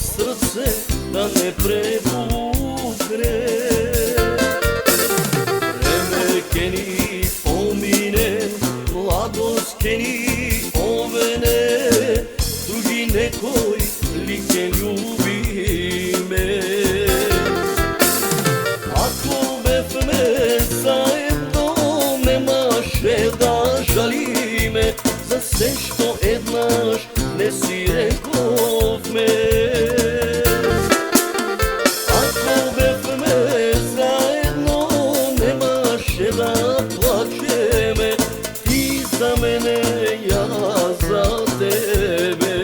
srce da ne prevukne. Vreme ke ni pomine, mladost ke ni ovene, drugi nekoj like ljubi me. Ako bevme zajedno, nemаше da žali me za sve što jednaš ne si rekovme. Ako bevme zajedno, nemaše da plače me, ti za mene, ja za tebe.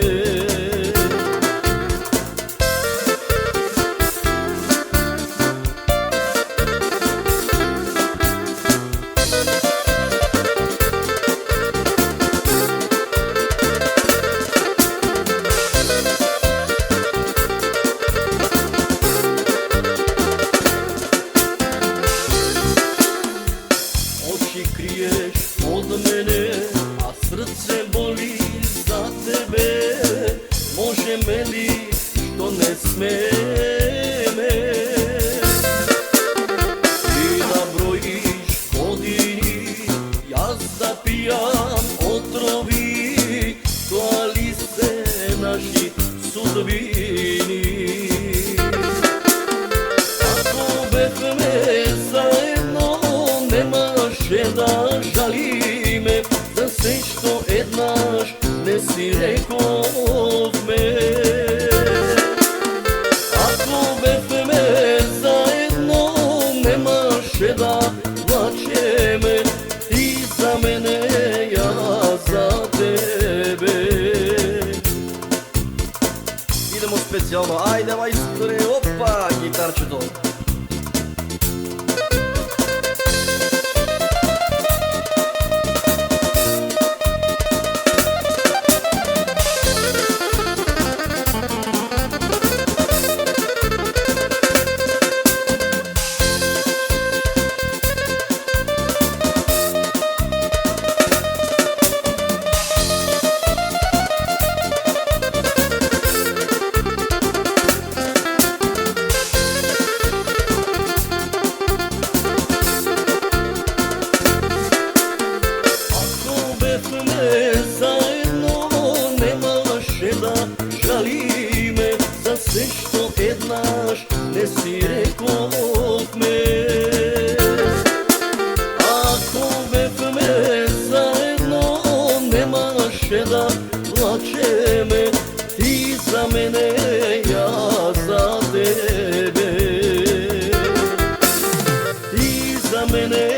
Oči kriješ od mene, a srce boli za tebe. Može li što ne sme me? Ti da brojiš godini, jaz da pijam otrovi, klali se naši sudbini. Ako bevme zajedno, nemaše da žali me za sve što jednaš ne si rekovme. Ako bevme zajedno, nemaše da plače me, ti za mene, ja za tebe. Idemo specijalno, ajde majstore, opa, gitarčето. Zajedno nemaše da žali me za sve što jednaš ne si rekovme. Ako bevme zajedno, nemaše da plače me, ti za mene, ja za tebe. Ti za mene,